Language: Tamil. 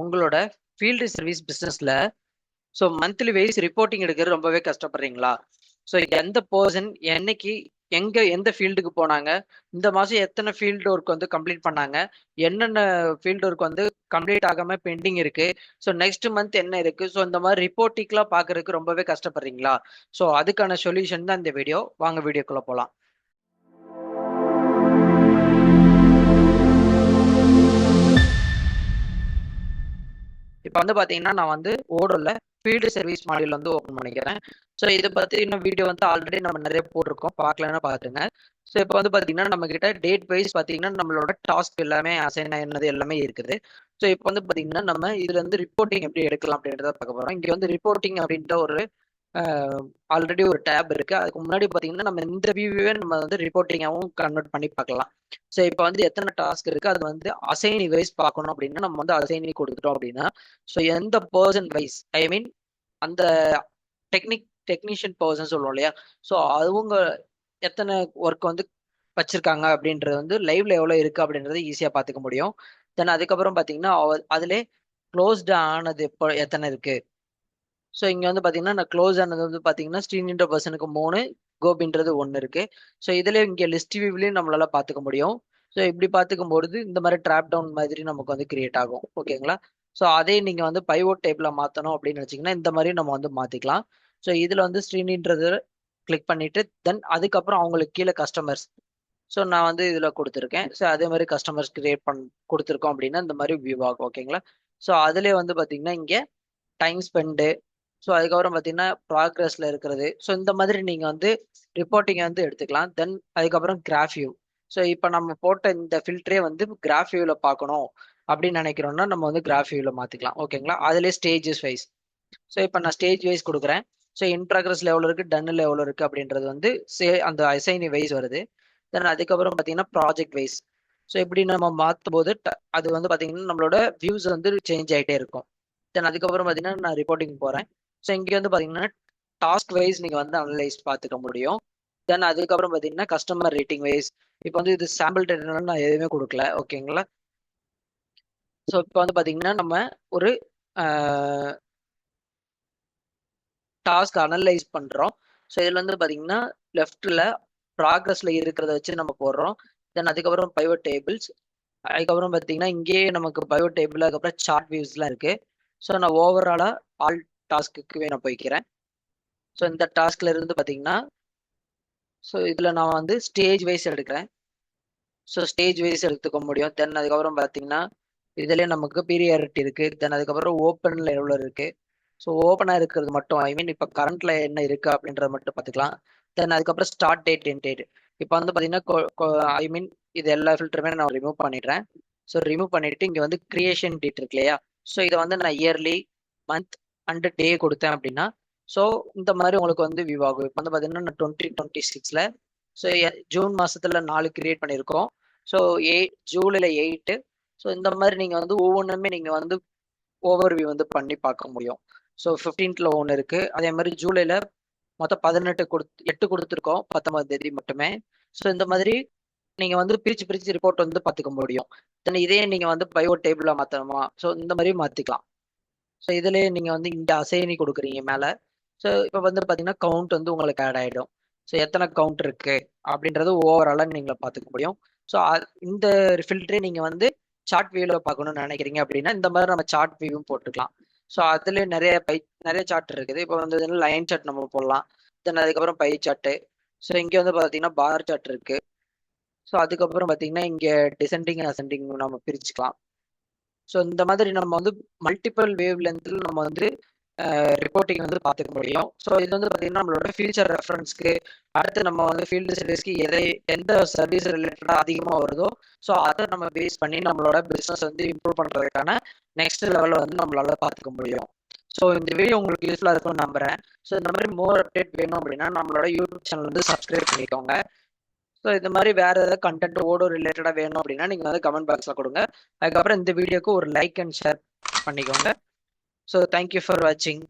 உங்களோட ஃபீல்டு சர்வீஸ் பிஸ்னஸ்ல மந்த்லி வைஸ் ரிப்போர்ட்டிங் எடுக்கிறது ரொம்பவே கஷ்டப்படுறீங்களா? எந்த பர்சன் என்னைக்கு எந்த ஃபீல்டுக்கு போனாங்க, இந்த மாசம் எத்தனை ஃபீல்டு ஒர்க் கம்ப்ளீட் பண்ணாங்க, என்னென்ன ஃபீல்டு ஒர்க் கம்ப்ளீட் ஆகாம பெண்டிங் இருக்கு, நெக்ஸ்ட் மந்த் என்ன இருக்கு, இந்த மாதிரி ரிப்போர்ட்டிங்லாம் பார்க்கறதுக்கு ரொம்பவே கஷ்டப்படுறீங்களா? அதுக்கான சொல்யூஷன் தான் இந்த வீடியோ. வாங்க வீடியோக்குள்ள போலாம். இப்போ பாத்தீங்கன்னா நான் ஓடோல ஃபீல்டு சர்வீஸ் மாடியூல் ஓப்பன் பண்ணிக்கிறேன். இதை பத்தி இன்னும் வீடியோ ஆல்ரெடி நம்ம நிறைய போட்டிருக்கோம், பார்க்கலன்னா பாத்துங்க. இப்போ பாத்தீங்கன்னா நம்ம கிட்ட டேட் வைஸ் பாத்தீங்கன்னா நம்மளோட டாஸ்க் எல்லாமே அசைன் ஆனது எல்லாமே இருக்குது. இப்போ பாத்தீங்கன்னா நம்ம இதுல ரிப்போர்ட்டிங் எப்படி எடுக்கலாம் அப்படின்றத பார்க்க போறோம். இங்க ரிப்போர்ட்டிங் அப்படின்ற ஒரு ஆல்ரெடி ஒரு டேப் இருக்கு. அதுக்கு முன்னாடி பாத்தீங்கன்னா நம்ம இந்த வியூவே நம்ம ரிப்போர்ட்டிங்காகவும் கன்வெர்ட் பண்ணி பார்க்கலாம். இப்போ எத்தனை டாஸ்க் இருக்கு, அது அசைனி வைஸ் பார்க்கணும் அப்படின்னா நம்ம அசைனி கொடுத்துட்டோம் அப்படின்னா எந்த பர்சன் வைஸ், ஐ மீன் அந்த டெக்னீஷியன் பர்சன் சொல்லுவோம் இல்லையா, அவங்க எத்தனை ஒர்க் வச்சிருக்காங்க அப்படின்றது லைவ்ல எவ்வளவு இருக்கு அப்படின்றது ஈஸியா பாத்துக்க முடியும். தென் அதுக்கப்புறம் பாத்தீங்கன்னா அதுல க்ளோஸ்ட் ஆனது எத்தனை இருக்கு. இங்க பாத்தீங்கன்னா நான் க்ளோஸ் ஆனது பாத்தீங்கன்னா ஸ்ரீனின்ற பர்சனுக்கு 3, கோபின்றது 1 இருக்கு. இதுல இங்க லிஸ்ட் வியூலயும் நம்மளால பாத்துக்க முடியும். இப்படி பாத்துக்கும் பொழுது இந்த மாதிரி டிராப் டவுன் மாதிரி நமக்கு கிரியேட் ஆகும். ஓகேங்களா? அதே நீங்க பைவோட் டைப்ல மாத்தணும் அப்படின்னு நினைச்சீங்கன்னா இந்த மாதிரி நம்ம மாத்திக்கலாம். இதுல ஸ்ரீனின்றது கிளிக் பண்ணிட்டு தென் அதுக்கப்புறம் அவங்களுக்கு கீழே கஸ்டமர்ஸ் நான் இதுல கொடுத்துருக்கேன். அதே மாதிரி கஸ்டமர்ஸ் கிரியேட் கொடுத்துருக்கோம் அப்படின்னா இந்த மாதிரி வியூ ஆகும். ஓகேங்களா? அதுல பாத்தீங்கன்னா இங்க டைம் ஸ்பெண்டு, அதுக்கப்புறம் பாத்தீங்கன்னா ப்ராக்ரஸ்ல இருக்கிறது. இந்த மாதிரி நீங்க ரிப்போர்ட்டிங் எடுத்துக்கலாம். தென் அதுக்கப்புறம் கிராஃப் வியூ. இப்போ நம்ம போட்ட இந்த ஃபில்டரே கிராஃப் வியூல பார்க்கணும் அப்படின்னு நினைக்கிறோம்னா நம்ம கிராஃப் வியூல மாத்திக்கலாம். ஓகேங்களா? அதுலேயே ஸ்டேஜஸ் வைஸ். இப்போ நான் ஸ்டேஜ் வைஸ் கொடுக்குறேன். இன் ப்ராக்ரஸ்ல எவ்வளோ இருக்கு, டன்ல எவ்வளோ இருக்கு அப்படின்றது அந்த அசைனி வைஸ் வருது. தென் அதுக்கப்புறம் பாத்தீங்கன்னா ப்ராஜெக்ட் வைஸ். இப்படி நம்ம மாற்றும் போது அது பாத்தீங்கன்னா நம்மளோட வியூஸ் சேஞ்ச் ஆயிட்டே இருக்கும். தென் அதுக்கப்புறம் பாத்தீங்கன்னா நான் ரிப்போர்ட்டிங் போறேன். இங்க பாத்தீங்கன்னா டாஸ்க் வைஸ் நீங்க அனலைஸ் பார்த்துக்க முடியும். தென் அதுக்கப்புறம் பாத்தீங்கன்னா கஸ்டமர் ரேட்டிங் வைஸ். இப்போ இது சாம்பிள் டேட்டா நான் எதுவுமே கொடுக்கல. ஓகேங்களா? இப்போ பாத்தீங்கன்னா நம்ம ஒரு டாஸ்க் அனலைஸ் பண்றோம். இதுல பாத்தீங்கன்னா லெஃப்ட்ல ப்ராக்ரஸ்ல இருக்கிறத வச்சு நம்ம போடுறோம். தென் அதுக்கப்புறம் பைவட் டேபிள்ஸ். அதுக்கப்புறம் பாத்தீங்கன்னா இங்கேயே நமக்கு பைவட் டேபிள், அதுக்கப்புறம் சார்ட் வியூஸ்லாம் இருக்கு. நான் ஓவராலா ஆல் டாஸ்க்கு நான் போய்க்கிறேன். இந்த டாஸ்க்ல இருந்து பாத்தீங்கன்னா இதுல நான் ஸ்டேஜ் வைஸ் எடுக்கிறேன். ஸ்டேஜ் வைஸ் எடுத்துக்க முடியும். தென் அதுக்கப்புறம் பாத்தீங்கன்னா இதுலயே நமக்கு பீரியாரிட்டி இருக்கு. தென் அதுக்கப்புறம் ஓப்பன்ல எவ்வளவு இருக்கு. ஓப்பனா இருக்கிறது மட்டும், ஐ மீன் இப்ப கரண்ட்ல என்ன இருக்கு அப்படின்றத மட்டும் பாத்துக்கலாம். தென் அதுக்கப்புறம் ஸ்டார்ட் டேட், எண்ட் டேட். இப்போ பாத்தீங்கன்னா ஐ மீன் இது எல்லா ஃபில்டருமே நான் ரிமூவ் பண்ணிடுறேன். ரிமூவ் பண்ணிட்டு இங்க கிரியேஷன் டேட் இருக்கு இல்லையா, இதை நான் இயர்லி, மந்த் அண்ட் டே கொடுத்தேன் அப்படின்னா இந்த மாதிரி உங்களுக்கு வியூ ஆகும். இப்போ பாத்தீங்கன்னா நான் 2026ல ஜூன் மாசத்துல 4 கிரியேட் பண்ணியிருக்கோம். ஜூலைல 8. இந்த மாதிரி நீங்க ஒவ்வொன்றுமே நீங்க ஓவர் வியூ பண்ணி பார்க்க முடியும். 15th ஒன்று இருக்கு. அதே மாதிரி ஜூலைல மொத்தம் 8 கொடுத்துருக்கோம், 19ஆம் தேதி மட்டுமே. இந்த மாதிரி நீங்க பிரிச்சு பிரிச்சு ரிப்போர்ட் பார்த்துக்க முடியும். இதே நீங்க பைவோட் டேபிள்ல மாத்தணுமா, இந்த மாதிரி மாத்திக்கலாம். இதுலயே நீங்க இங்க அசைனி கொடுக்குறீங்க மேல. இப்ப பாத்தீங்கன்னா கவுண்ட் உங்களுக்கு ஆட் ஆயிடும். எத்தனை கவுண்ட் இருக்கு அப்படின்றது ஓவராலா நீங்க பாத்துக்க முடியும். இந்த ஃபில்டரே நீங்க சார்ட் வியூல பார்க்கணும்னு நினைக்கிறீங்க அப்படின்னா இந்த மாதிரி நம்ம சார்ட் வியூவும் போட்டுக்கலாம். அதுல நிறைய சார்ட் இருக்குது. இப்போ லைன் சார்ட் நம்ம போடலாம். தென் அதுக்கப்புறம் பை சார்ட். இங்க பாத்தீங்கன்னா பார் சார்ட் இருக்கு. அதுக்கப்புறம் பாத்தீங்கன்னா இங்க டிசெண்டிங் அசெண்டிங் நம்ம பிரிச்சுக்கலாம். இந்த மாதிரி நம்ம மல்டிபிள் வேவ் லென்த்ல நம்ம ரிப்போர்ட்டிங் பார்த்துக்க முடியும். இது பாத்தீங்கன்னா நம்மளோட ஃபியூச்சர் ரெஃபரன்ஸ்க்கு அடுத்து நம்ம ஃபீல்டு சர்வீஸ்க்கு எந்த சர்வீஸ் ரிலேட்டடா அதிகமா வருதோ அதை நம்ம பேஸ் பண்ணி நம்மளோட பிசினஸ் இம்ப்ரூவ் பண்றதுக்கான நெக்ஸ்ட் லெவல்ல நம்மளால பார்த்துக்க முடியும். இந்த வீடியோ உங்களுக்கு யூஸ்ஃபுல்லா இருக்கும்னு நம்புறேன். இந்த மாதிரி மோர் அப்டேட் வேணும் அப்படின்னா நம்மளோட யூடியூப் சேனல் சப்ஸ்கிரைப் பண்ணிக்கோங்க. இந்த மாதிரி வேற ஏதாவது கண்டென்ட் ஓடோ ரிலேட்டடா வேணும் அப்படின்னா நீங்க கமெண்ட் பாக்ஸ்ல கொடுங்க. அதுக்கப்புறம் இந்த வீடியோக்கு ஒரு லைக் அண்ட் ஷேர் பண்ணிக்கோங்க. தேங்க்யூ ஃபார் வாட்சிங்.